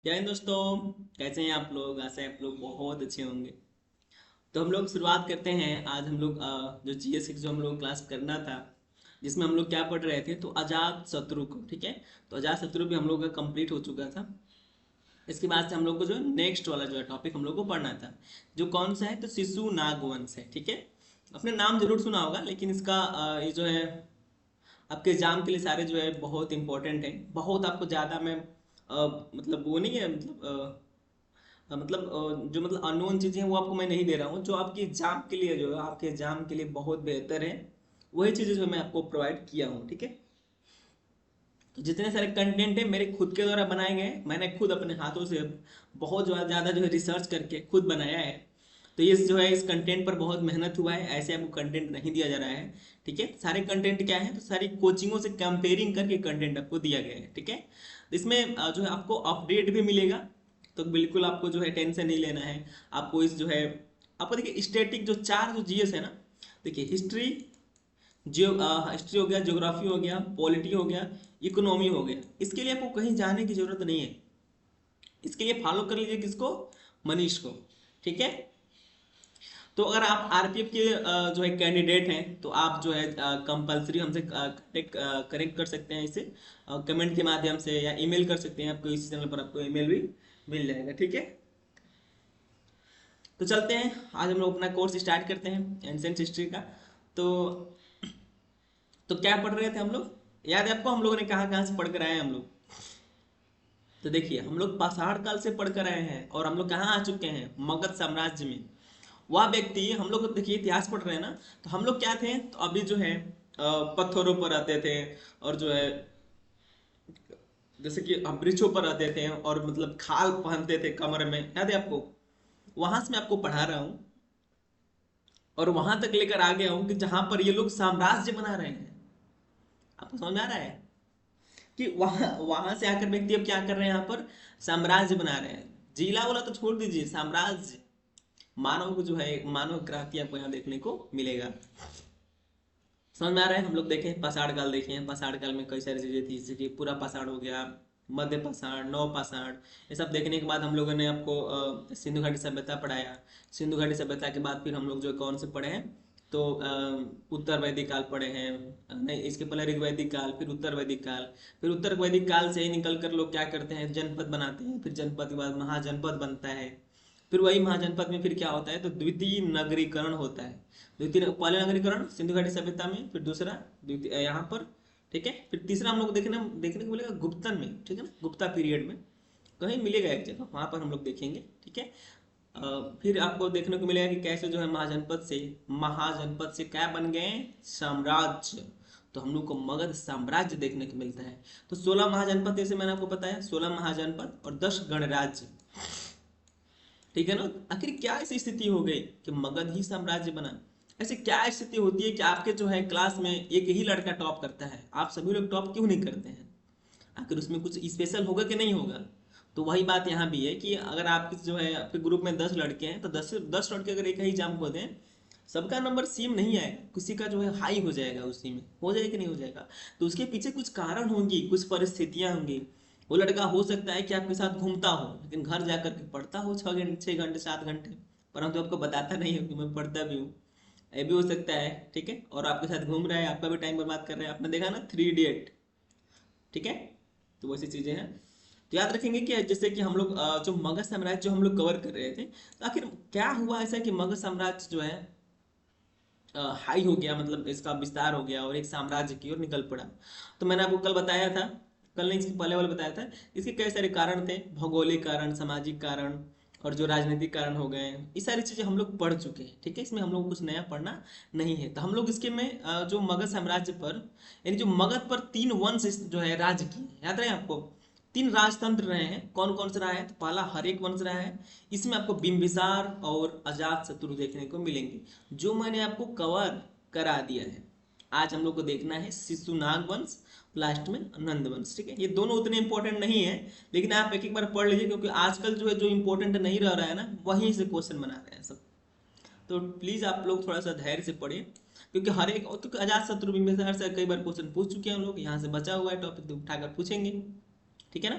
जय हिंद दोस्तों। कैसे हैं आप लोग? आशा है आप लोग बहुत अच्छे होंगे। तो हम लोग शुरुआत करते हैं। आज हम लोग जो जीएस की जो हम लोग क्लास करना था, जिसमें हम लोग क्या पढ़ रहे थे, तो अजात शत्रु को। ठीक है, तो अजात शत्रु भी हम लोग का कंप्लीट हो चुका था। इसके बाद से हम लोग को जो नेक्स्ट वाला जो है टॉपिक हम लोग को पढ़ना था, जो कौन सा है, तो शिशु नाग वंश है। ठीक है, अपने नाम जरूर सुना होगा, लेकिन इसका ये जो है आपके एग्जाम के लिए सारे जो है बहुत इंपॉर्टेंट है। बहुत आपको ज़्यादा मैं मतलब वो नहीं है, जो मतलब अननोन चीज़ें हैं वो आपको मैं नहीं दे रहा हूँ। जो आपके एग्जाम के लिए जो है, आपके एग्जाम के लिए बहुत बेहतर है, वही चीज़ें जो मैं आपको प्रोवाइड किया हूँ। ठीक है, तो जितने सारे कंटेंट है मेरे खुद के द्वारा बनाए गए हैं, मैंने खुद अपने हाथों से बहुत ज़्यादा जो है रिसर्च करके खुद बनाया है। तो ये जो है इस कंटेंट पर बहुत मेहनत हुआ है, ऐसे आपको कंटेंट नहीं दिया जा रहा है। ठीक है, सारे कंटेंट क्या है, तो सारी कोचिंगों से कंपेयरिंग करके कंटेंट आपको दिया गया है। ठीक है, तो इसमें जो है आपको अपडेट भी मिलेगा। तो बिल्कुल आपको जो है टेंशन नहीं लेना है। आपको इस जो है, आपको देखिए स्टैटिक जो चार जो जीएस है ना, देखिए हिस्ट्री, हिस्ट्री हो गया, ज्योग्राफी हो गया, पॉलिटी हो गया, इकोनॉमी हो गया, इसके लिए आपको कहीं जाने की जरूरत नहीं है। इसके लिए फॉलो कर लीजिए किसको? मनीष को। ठीक है, तो अगर आप आरपीएफ के जो है कैंडिडेट हैं, तो आप जो है कंपलसरी हमसे कनेक्ट कर सकते हैं इसे कमेंट के माध्यम से, या ईमेल कर सकते हैं। आपको इस चैनल पर आपको ईमेल भी मिल जाएगा। ठीक है, तो चलते हैं, आज हम लोग अपना कोर्स स्टार्ट करते हैं एंशिएंट हिस्ट्री का। तो क्या पढ़ रहे थे हम लोग? याद है आपको हम लोगों ने कहाँ कहाँ से पढ़ कर आए हैं हम लोग? तो देखिए हम लोग पाषाण काल से पढ़ कर आए हैं, और हम लोग कहाँ आ चुके हैं? मगध साम्राज्य में। वह व्यक्ति, हम लोग देखिए इतिहास पढ़ रहे हैं ना, तो हम लोग क्या थे, तो अभी जो है पत्थरों पर रहते थे, और जो है जैसे कि हम वृक्षों पर रहते थे, और मतलब खाल पहनते थे कमर में, याद है आपको? वहां से मैं आपको पढ़ा रहा हूँ, और वहां तक लेकर आ गया हूँ कि जहां पर ये लोग साम्राज्य बना रहे हैं। आपको समझ में आ रहा है कि वहां वहां से आकर व्यक्ति अब क्या कर रहे हैं, यहाँ पर साम्राज्य बना रहे हैं। जिला वाला तो छोड़ दीजिए, साम्राज्य। मानव को जो है मानव क्रांति आपको यहाँ देखने को मिलेगा। समझ में आ रहा है? हम लोग देखें पाषाण काल, देखें पाषाण काल में कई सारी चीजें थी, जैसे कि पूरा पाषाण हो गया, मध्य पाषाण, नव पाषाण। ये सब देखने के बाद हम लोगों ने आपको सिंधु घाटी सभ्यता पढ़ाया। सिंधु घाटी सभ्यता के बाद फिर हम लोग जो कौन से पढ़े हैं, तो उत्तर वैदिक काल पढ़े हैं। नहीं, इसके पहले ऋग वैदिक काल, फिर उत्तर वैदिक काल। फिर उत्तर वैदिक काल से ही निकल कर लोग क्या करते हैं, जनपद बनाते हैं। फिर जनपद के बाद महाजनपद बनता है। फिर वही महाजनपद में फिर क्या होता है, तो द्वितीय नगरीकरण होता है। द्वितीय, पहले नगरीकरण सिंधु घाटी सभ्यता में, फिर दूसरा द्वितीय यहाँ पर। ठीक है, फिर तीसरा हम लोग देखने देखने को मिलेगा गुप्तन में। ठीक है ना, गुप्ता पीरियड में कहीं मिलेगा एक जगह, वहां पर हम लोग देखेंगे। ठीक है, फिर आपको देखने को मिलेगा कि कैसे जो है महाजनपद से क्या बन गए, साम्राज्य। तो हम लोग को मगध साम्राज्य देखने को मिलता है। तो 16 महाजनपद, जैसे मैंने आपको बताया, 16 महाजनपद और 10 गणराज्य। ठीक है ना, आखिर क्या ऐसी स्थिति हो गई कि मगध ही साम्राज्य बना? ऐसे क्या स्थिति होती है कि आपके जो है क्लास में एक ही लड़का टॉप करता है, आप सभी लोग टॉप क्यों नहीं करते हैं? आखिर उसमें कुछ स्पेशल होगा कि नहीं होगा? तो वही बात यहाँ भी है कि अगर आपके जो है आपके ग्रुप में 10 लड़के हैं, तो 10 लड़के अगर एक ही एग्जाम को दें, सबका नंबर सेम नहीं आएगा, किसी का जो है हाई हो जाएगा, उसी में हो जाएगा कि नहीं हो जाएगा। तो उसके पीछे कुछ कारण होंगी, कुछ परिस्थितियां होंगी। वो लड़का हो सकता है कि आपके साथ घूमता हो, लेकिन घर जाकर के पढ़ता हो 6 घंटे, 6 घंटे, 7 घंटे, परंतु आपको बताता नहीं हो कि मैं पढ़ता भी हूँ। ये भी हो सकता है। ठीक है, और आपके साथ घूम रहा है, आपका भी टाइम बर्बाद कर रहा है। आपने देखा ना 3 इडियट? ठीक है, तो वैसी चीजें हैं। तो याद रखेंगे कि जैसे कि हम लोग जो मगध साम्राज्य जो हम लोग कवर कर रहे थे, तो आखिर क्या हुआ ऐसा कि मगध साम्राज्य जो है हाई हो गया, मतलब इसका विस्तार हो गया और एक साम्राज्य की ओर निकल पड़ा। तो मैंने आपको कल बताया था, कल नहीं इसके पहले वाले बताया था, इसके कई सारे कारण थे, भौगोलिक कारण, सामाजिक कारण, और जो राजनीतिक कारण हो गए। ये सारी चीजें हम लोग पढ़ चुके हैं। ठीक है, इसमें हम लोग को कुछ नया पढ़ना नहीं है। तो हम लोग इसके में जो मगध साम्राज्य पर, यानी जो मगध पर 3 वंश जो है राज्य किए, याद रहे आपको? 3 राजतंत्र रहे हैं। कौन कौन सा रहा है? तो पहला हरेक वंश रहा है। इसमें आपको बिंबिसार और अजात शत्रु देखने को मिलेंगे, जो मैंने आपको कवर करा दिया है। आज हम लोग को देखना है शिशुनाग वंश, लास्ट में नंद वंश। ठीक है, ये दोनों उतने इंपॉर्टेंट नहीं है, लेकिन आप एक एक बार पढ़ लीजिए, क्योंकि आजकल जो है जो इंपॉर्टेंट नहीं रह रहा है ना, वहीं से क्वेश्चन बना रहे हैं सब। तो प्लीज आप लोग थोड़ा सा धैर्य से पढ़िए, क्योंकि हर एक, तो अजात शत्रु बिंबिसार से कई बार क्वेश्चन पूछ चुके हैं हम लोग, यहाँ से बचा हुआ है टॉपिक, तो उठाकर पूछेंगे। ठीक है ना।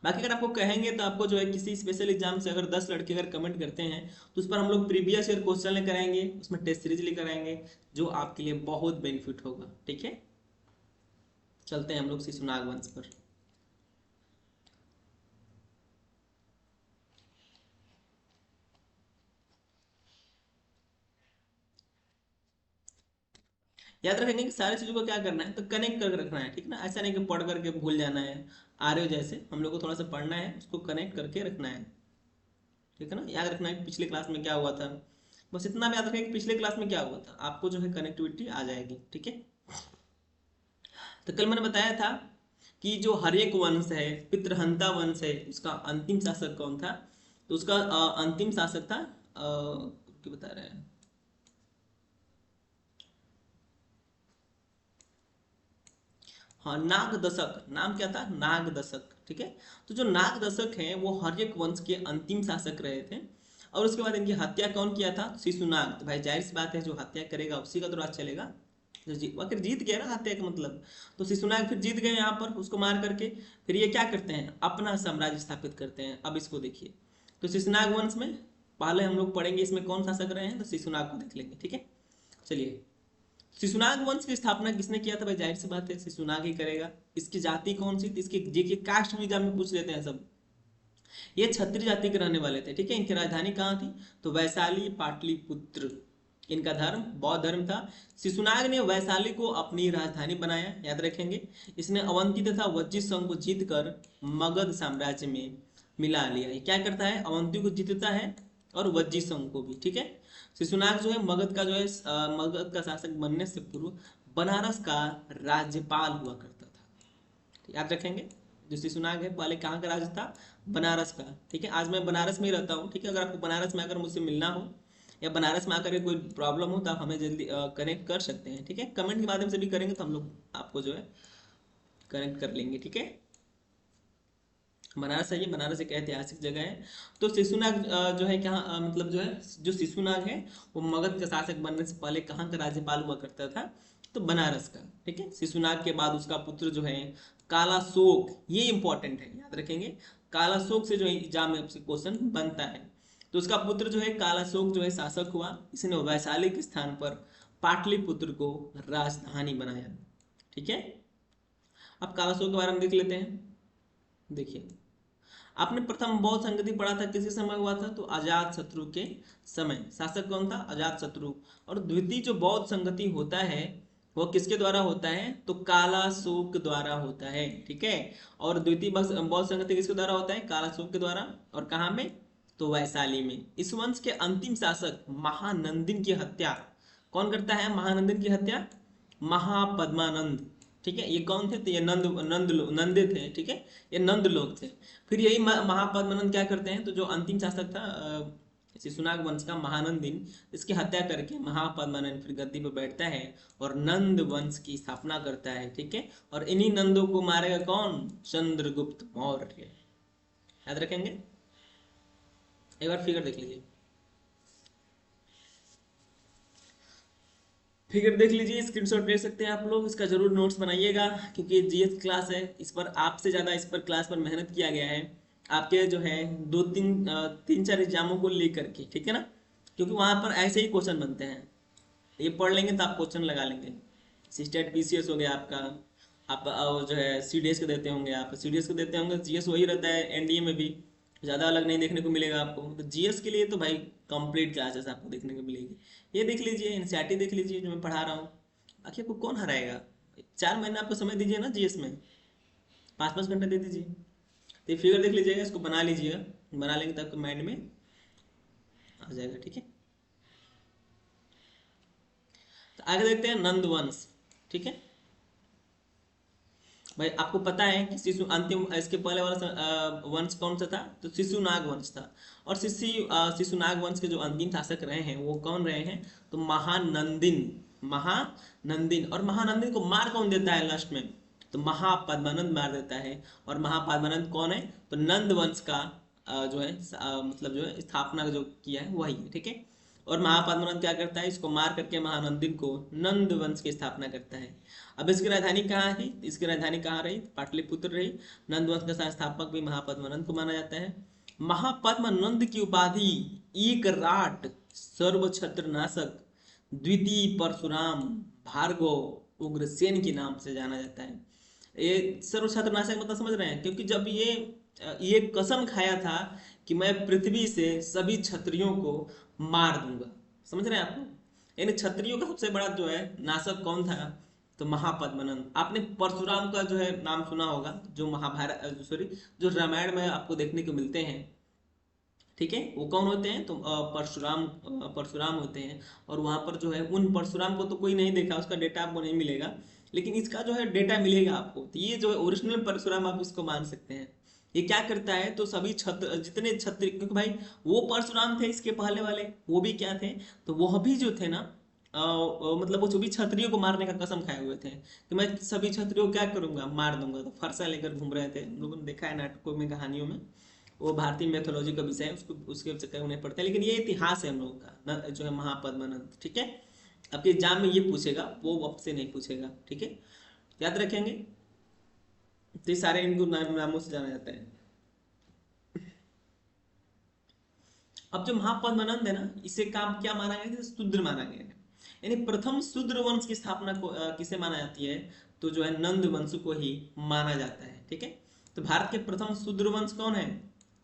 बाकी अगर आपको कहेंगे तो आपको जो है किसी स्पेशल एग्जाम से अगर 10 लड़के अगर कमेंट करते हैं तो उस पर हम लोग प्रीवियस ईयर क्वेश्चन लेकर आएंगे, उसमें टेस्ट सीरीज लेकर आएंगे, जो आपके लिए बहुत बेनिफिट होगा। ठीक है, चलते हैं हम लोग शिशुनाग वंश पर। याद रखेंगे कि सारी चीज़ों को क्या करना है, तो कनेक्ट करके रखना है। ठीक है ना, ऐसा नहीं कि पढ़ करके भूल जाना है। आर्यो जैसे हम लोग को थोड़ा सा पढ़ना है, उसको कनेक्ट करके रखना है। ठीक है ना, याद रखना है कि पिछले क्लास में क्या हुआ था, बस इतना भी याद रखें कि पिछले क्लास में क्या हुआ था, आपको जो है कनेक्टिविटी आ जाएगी। ठीक है, तो कल मैंने बताया था कि जो हर्यक वंश है, पितृहंता वंश है, उसका अंतिम शासक कौन था। तो उसका अंतिम शासक था क्या बता रहे हैं, हाँ नाग दशक, नाम क्या था, नाग दशक। ठीक है, तो जो नाग दशक है वो हर्यक वंश के अंतिम शासक रहे थे। और उसके बाद इनकी हत्या कौन किया था, शिशुनाग। तो भाई जाहिर सी बात है जो हत्या करेगा उसी का तो राज चलेगा। जो आखिर जीत गया ना हत्या का मतलब, तो शिशुनाग फिर जीत गए यहाँ पर उसको मार करके। फिर ये क्या करते हैं, अपना साम्राज्य स्थापित करते हैं। अब इसको देखिए, तो शिशुनाग वंश में पहले हम लोग पढ़ेंगे इसमें कौन शासक रहे हैं, तो शिशुनाग को देख लेंगे। ठीक है, चलिए। शिशुनाग वंश की स्थापना किसने किया था, भाई जाहिर सी बात है शिशुनाग ही करेगा। इसकी जाति कौन सी थी, इसकी देखिए कास्ट एग्जाम में पूछ लेते हैं सब। ये क्षत्रिय जाति के रहने वाले थे। ठीक है, इनकी राजधानी कहाँ थी, तो वैशाली पाटलिपुत्र। इनका धर्म बौद्ध धर्म था। शिशुनाग ने वैशाली को अपनी राजधानी बनाया, याद रखेंगे। इसने अवंती तथा वज्जी संघ को जीतकर मगध साम्राज्य में मिला लिया। ये क्या करता है, अवंती को जीतता है और वज्जी संघ को भी। ठीक है, शिशुनाग जो है मगध का जो है मगध का शासक बनने से पूर्व बनारस का राज्यपाल हुआ करता था। याद रखेंगे, जो शिशुनाग है पहले कहाँ का राज था, बनारस का। ठीक है, आज मैं बनारस में ही रहता हूँ। ठीक है, अगर आपको बनारस में आकर मुझसे मिलना हो या बनारस में आकर कोई प्रॉब्लम हो तो आप हमें जल्दी कनेक्ट कर सकते हैं। ठीक है, कमेंट के माध्यम से भी करेंगे तो हम लोग आपको जो है कनेक्ट कर लेंगे। ठीक है, बनारस है, ये बनारस एक ऐतिहासिक जगह है। तो शिशुनाग जो है क्या मतलब जो है, जो शिशुनाग है वो मगध का शासक बनने से पहले कहाँ का राज्यपाल हुआ करता था, तो बनारस का। ठीक है, शिशुनाग के बाद उसका पुत्र जो है कालाशोक, ये इंपॉर्टेंट है, याद रखेंगे। कालाशोक से जो है एग्जाम में क्वेश्चन बनता है। तो उसका पुत्र जो है कालाशोक जो है शासक हुआ। इसने वैशाली के स्थान पर पाटलिपुत्र को राजधानी बनाया। ठीक है, अब कालाशोक के बारे में देख लेते हैं। देखिए, आपने प्रथम बौद्ध संगति पढ़ा था, किसी समय हुआ था, तो अजात शत्रु के समय। शासक कौन था, अजात शत्रु। और द्वितीय जो बौद्ध संगति होता है वो किसके द्वारा होता है, तो कालाशोक द्वारा होता है। ठीक है, और द्वितीय बौद्ध संगति किसके द्वारा होता है, कालाशोक के द्वारा। और कहाँ में, तो वैशाली में। इस वंश के अंतिम शासक महानंदिन की हत्या कौन करता है, महानंदिन की हत्या महापद्मानंद। ठीक है, ये कौन थे, तो ये नंद नंद नंदे थे। ठीक है, ये नंद लोग थे। फिर यही महापद्मानंद क्या करते हैं, तो जो अंतिम शासक था शिशुनाग वंश का महानंदिन, इसकी हत्या करके महापद्मानंद फिर गद्दी पर बैठता है और नंद वंश की स्थापना करता है। ठीक है, और इन्हीं नंदों को मारेगा कौन, चंद्रगुप्त मौर्य। याद रखेंगे, एक बार फिगर देख लीजिए। फिगर देख लीजिए, स्क्रीनशॉट ले सकते हैं आप लोग, इसका जरूर नोट्स बनाइएगा, क्योंकि जीएस क्लास है, इस पर आपसे ज़्यादा इस पर क्लास पर मेहनत किया गया है आपके जो है तीन चार एग्जामों को लेकर के। ठीक है ना, क्योंकि वहाँ पर ऐसे ही क्वेश्चन बनते हैं। ये पढ़ लेंगे तो आप क्वेश्चन लगा लेंगे। स्टेट पीसीएस हो गया आपका, आप जो है सीडीएस के देते होंगे, आप सीडीएस के देते होंगे, जीएस वही रहता है, एनडीए में भी ज़्यादा अलग नहीं देखने को मिलेगा आपको। तो जीएस के लिए तो भाई कंप्लीट क्लासेस आपको देखने को मिलेगी। ये देख लीजिए, एनसीईआरटी देख लीजिए जो मैं पढ़ा रहा हूँ। आखिर आपको कौन हराएगा, 4 महीने आपको समय दीजिए ना जीएस में, 5-5 घंटे दे दीजिए। तो ये फिगर देख लीजिएगा, इसको बना लीजिएगा, बना लेंगे तो आपके माइंड में आ जाएगा। ठीक है, तो आगे देखते हैं नंदवंश। ठीक है भाई, आपको पता है कि शिशु अंतिम इसके पहले वाला वंश कौन सा था, तो शिशुनाग वंश था। और शिशुनाग वंश के जो अंतिम शासक रहे हैं वो कौन रहे हैं, तो महानंदिन। महानंदिन, और महानंदिन को मार कौन देता है लास्ट में, तो महापद्मानंद मार देता है। और महापद्मानंद कौन है, तो नंद वंश का जो है मतलब जो है स्थापना जो किया है वही है। ठीक है, और महापद्मनंद क्या करता है, इसको मार करके महानंदिन को नंद वंश की स्थापना करता है। अब इसकी राजधानी कहाँ है, इसकी राजधानी कहाँ रही, पाटलिपुत्र रही। नंद वंश का संस्थापक भी महापद्मनंद को माना जाता है। महापद्मनंद की उपाधि एक राट सर्व छत्र नाशक द्वितीय परशुराम भार्गव उग्रसेन के नाम से जाना जाता है। ये सर्व छत्र नाशक मतलब समझ रहे हैं, क्योंकि जब ये कसम खाया था कि मैं पृथ्वी से सभी क्षत्रियों को मार दूंगा, समझ रहे हैं आपको, यानी क्षत्रियों का सबसे बड़ा जो है नाशक कौन था, तो महापद्मनंद। आपने परशुराम का जो है नाम सुना होगा, जो महाभारत सॉरी जो रामायण में आपको देखने को मिलते हैं, ठीक है, वो कौन होते हैं, तो परशुराम होते हैं। और वहां पर जो है उन परशुराम को तो कोई नहीं देखा, उसका डेटा आपको नहीं मिलेगा, लेकिन इसका जो है डेटा मिलेगा आपको। तो ये जो है ओरिजिनल परशुराम आप इसको मान सकते हैं। ये क्या करता है, तो सभी छत्र जितने छत्र, क्योंकि भाई वो परशुराम थे इसके पहले वाले, वो भी क्या थे, तो वह भी जो थे ना मतलब वो सभी क्षत्रियों को मारने का कसम खाए हुए थे कि मैं सभी क्षत्रियों को क्या करूंगा, मार दूंगा। तो फरसा लेकर घूम रहे थे, हम लोगों ने देखा है नाटकों में, कहानियों में। वो भारतीय मैथोलॉजी का विषय है, उसको उसके चक्कर में पढ़ते हैं, लेकिन ये इतिहास है हम लोगों का जो है महापद्मनंद, ठीक है। आपके एग्जाम में ये पूछेगा, वो आपसे नहीं पूछेगा, ठीक है, याद रखेंगे। तो ये सारे इनको नामों से जाना जाता है। अब जो महापद्मनंद है ना, इसे काम क्या माना गया है, शूद्र माना गया है। यानी प्रथम शूद्र वंश की स्थापना को किसे माना जाती है, तो जो है नंद वंश को ही माना जाता है, ठीक है। तो भारत के प्रथम शूद्र वंश कौन है,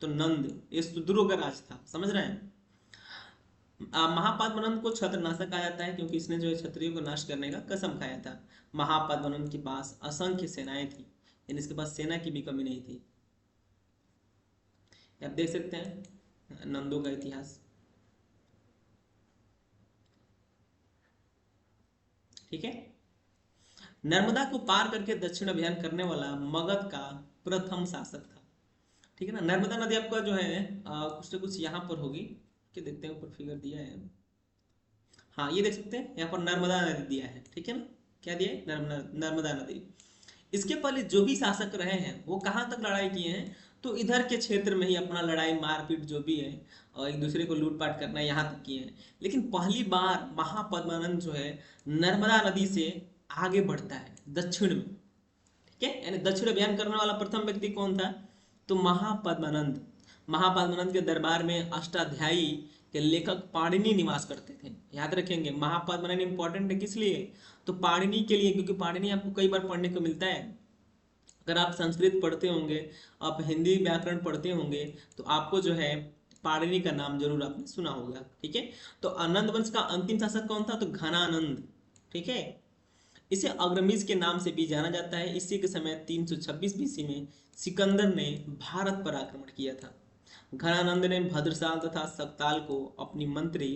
तो नंद, ये शूद्रों का राज था, समझ रहे हैं। महापद्मनंद को छत्रनाशक कहा जाता है, क्योंकि इसने जो है क्षत्रियों को नाश करने का कसम खाया था। महापद्मनंद के पास असंख्य सेनाएं थी, यानी इसके पास सेना की भी कमी नहीं थी। आप देख सकते हैं नंदों का इतिहास, ठीक है। नर्मदा को पार करके दक्षिण अभियान करने वाला मगध का प्रथम शासक था, ठीक है ना। नर्मदा नदी आपका जो है कुछ ना कुछ यहाँ पर होगी, कि देखते हैं ऊपर फिगर दिया है, हाँ ये देख सकते हैं यहाँ पर नर्मदा नदी दिया है, ठीक है ना, क्या दिया है, नर्मदा नदी। इसके पहले जो भी शासक रहे हैं वो कहाँ तक लड़ाई किए हैं, तो इधर के क्षेत्र में ही अपना लड़ाई मारपीट जो भी है और एक दूसरे को लूटपाट करना, यहाँ तक किए हैं। लेकिन पहली बार महापद्मानंद जो है नर्मदा नदी से आगे बढ़ता है दक्षिण में, ठीक है, यानी दक्षिण अभियान करने वाला प्रथम व्यक्ति कौन था, तो महापद्मानंद। महापद्मानंद के दरबार में अष्टाध्यायी के लेखक पाणिनि निवास करते थे, याद रखेंगे। महापद्मानंद इंपॉर्टेंट है किस लिए, तो पाणिनि के लिए, क्योंकि पाणिनि आपको कई बार पढ़ने को मिलता है। अगर आप संस्कृत पढ़ते होंगे, आप हिंदी व्याकरण पढ़ते होंगे, तो आपको जो है पाणिनि का नाम जरूर आपने सुना होगा, ठीक है। तो आनंद वंश का अंतिम शासक कौन था, तो घनानंद, ठीक है। इसे अग्रमीज के नाम से भी जाना जाता है। इसी के समय 326 बीसी में सिकंदर ने भारत पर आक्रमण किया था। घनानंद ने भद्रसाल तथा सकताल को अपनी मंत्री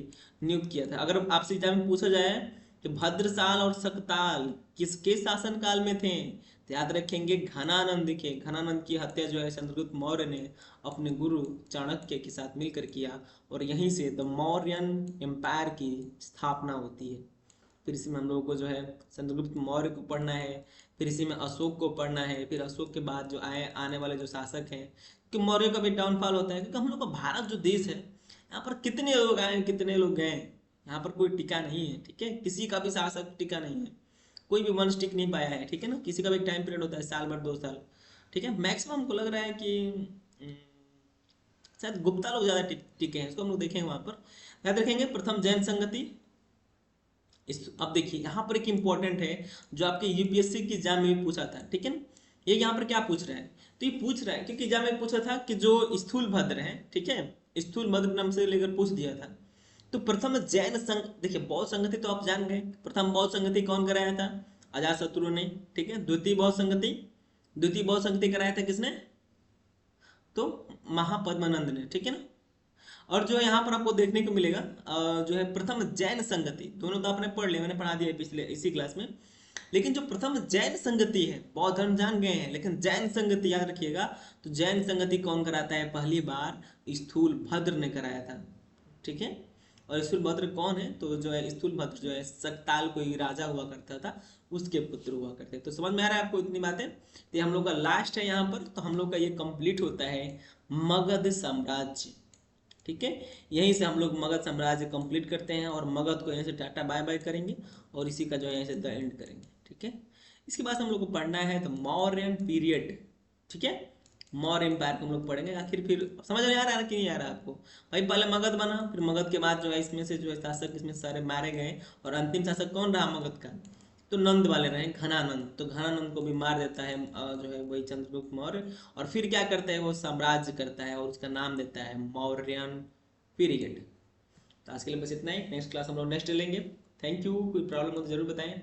नियुक्त किया था। अगर आपसे एग्जाम में पूछा जाए कि भद्रसाल और सकताल किसके शासन काल में थे, तो याद रखेंगे घनानंद के। घनानंद की हत्या जो है चंद्रगुप्त मौर्य ने अपने गुरु चाणक्य के साथ मिलकर किया, और यहीं से द मौर्यन एम्पायर की स्थापना होती है। फिर इसी में हम लोगों को जो है चंद्रगुप्त मौर्य को पढ़ना है, फिर इसी में अशोक को पढ़ना है, फिर अशोक के बाद जो आने वाले जो शासक हैं, कि मौर्य का भी डाउनफॉल होता है। क्योंकि हम लोग का भारत जो देश है, यहाँ पर कितने लोग आए कितने लोग गए, यहाँ पर कोई टिका नहीं है, ठीक है। किसी का भी शासक टिका नहीं है, कोई भी वंश टिक नहीं पाया है, ठीक है ना। किसी का भी टाइम पीरियड होता है, साल भर 2 साल, ठीक है। मैक्सिमम हमको लग रहा है कि शायद गुप्ता लोग ज्यादा टिके हैं, इसको हम लोग देखेंगे वहां पर। याद रखेंगे प्रथम जैन संगति। अब देखिए यहाँ पर एक इंपॉर्टेंट है जो आपके यूपीएससी की एग्जाम में भी पूछा था, ठीक है ना। ये यहाँ पर क्या पूछ रहा है, तो ये पूछ रहा है क्योंकि एग्जाम में पूछा था कि जो स्थूल भद्र है, ठीक है, स्थूल भद्र नाम से लेकर पूछ दिया था। तो प्रथम जैन संघ, देखिए बौद्ध संगति तो आप जान गए, प्रथम बौद्ध संगति कौन कराया था, अजातशत्रु ने, ठीक है। द्वितीय बौद्ध संगति कराया था किसने, तो महापद्मानंद ने, ठीक है ना। और जो यहाँ पर आपको देखने को मिलेगा जो है प्रथम जैन संगति, दोनों तो आपने पढ़ लिया, मैंने पढ़ा दिया पिछले इसी क्लास में। लेकिन जो प्रथम जैन संगति है, बौद्ध धर्म जान गए हैं, लेकिन जैन संगति याद रखिएगा। तो जैन संगति कौन कराता है, पहली बार स्थूल भद्र ने कराया था, ठीक है। और स्थूल भद्र कौन है, तो जो है स्थूल भद्र जो है सकताल कोई राजा हुआ करता था, उसके पुत्र हुआ करते। तो समझ में आ रहा है आपको इतनी बातें। तो हम लोग का लास्ट है यहाँ पर, तो हम लोग का ये कंप्लीट होता है मगध साम्राज्य, ठीक है, यहीं से हम लोग मगध साम्राज्य कंप्लीट करते हैं और मगध को यहीं से टाटा बाय बाय करेंगे और इसी का जो है यहीं से द एंड करेंगे। ठीक है, इसके बाद हम लोग को पढ़ना है द मौर्यन पीरियड। ठीक है, मौर्य एम्पायर को हम लोग पढ़ेंगे। आखिर फिर समझ में आ रहा है कि नहीं आ रहा है आपको? भाई पहले मगध बना, फिर मगध के बाद जो है इसमें से जो है शासक इसमें सारे मारे गए और अंतिम शासक कौन रहा मगध का? तो नंद वाले रहे, घनानंद। तो घनानंद को भी मार देता है जो है वही चंद्रगुप्त मौर्य, और फिर क्या करता है वो साम्राज्य करता है और उसका नाम देता है मौर्यन पीरियड। तो आज के लिए बस इतना ही, नेक्स्ट क्लास हम लोग नेक्स्ट लेंगे। थैंक यू, कोई प्रॉब्लम हो तो जरूर बताएं।